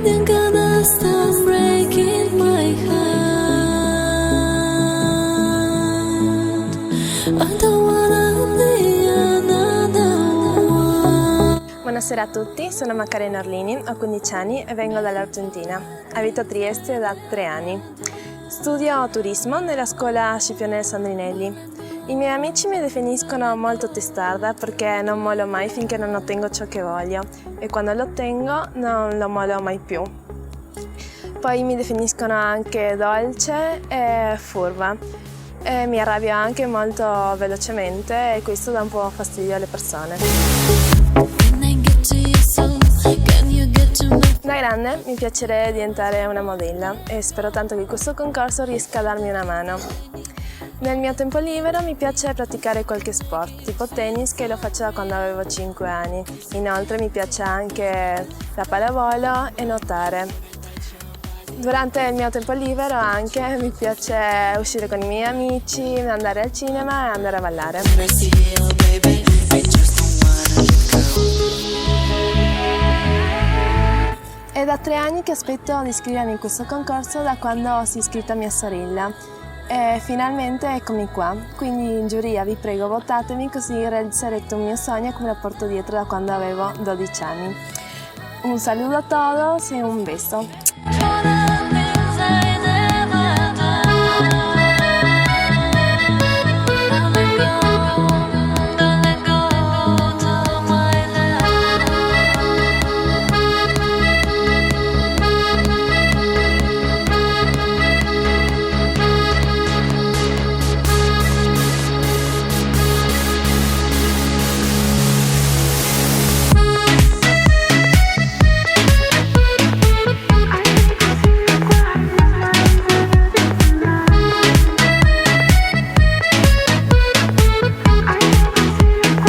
yang kadang breaking my heart. I don't wanna be another one. Buonasera a tutti, sono Macarena Orlini, ho 15 anni e vengo dall'Argentina. Abito a Trieste da 3 anni. Studio turismo nella scuola Scipione Sandrinelli. I miei amici mi definiscono molto testarda perché non mollo mai finché non ottengo ciò che voglio e quando lo ottengo non lo mollo mai più. Poi mi definiscono anche dolce e furba e mi arrabbio anche molto velocemente e questo dà un po' fastidio alle persone. Da grande mi piacerebbe diventare una modella e spero tanto che questo concorso riesca a darmi una mano. Nel mio tempo libero mi piace praticare qualche sport, tipo tennis, che lo faccio da quando avevo 5 anni. Inoltre mi piace anche la pallavolo e nuotare. Durante il mio tempo libero anche mi piace uscire con i miei amici, andare al cinema e andare a ballare. È da 3 anni che aspetto di iscrivermi in questo concorso da quando si è iscritta mia sorella. E finalmente eccomi qua, quindi in giuria vi prego votatemi così realizzerete un mio sogno che me lo porto dietro da quando avevo 12 anni. Un saluto a todos e un beso.